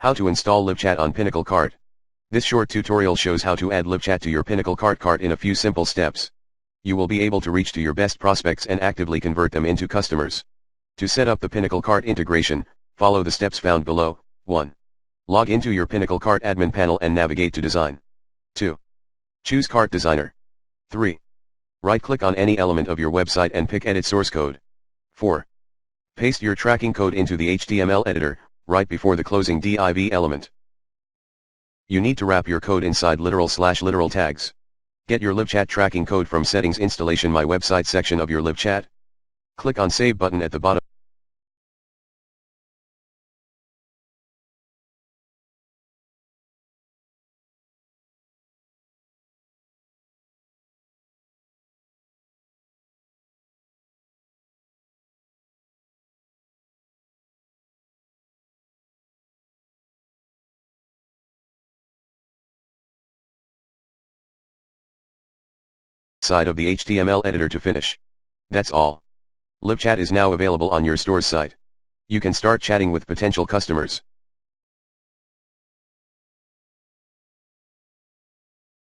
How to install LiveChat on PinnacleCart. This short tutorial shows how to add LiveChat to your PinnacleCart cart in a few simple steps. You will be able to reach to your best prospects and actively convert them into customers. To set up the PinnacleCart integration, follow the steps found below. 1. Log into your PinnacleCart admin panel and navigate to Design. 2. Choose Cart Designer. 3. Right-click on any element of your website and pick Edit Source Code. 4. Paste your tracking code into the HTML editor, right before the closing div element. You need to wrap your code inside literal/literal tags. Get your LiveChat tracking code from Settings Installation My Website section of your LiveChat. Click on Save button at the bottom side of the HTML editor to finish. That's all. LiveChat is now available on your store's site. You can start chatting with potential customers.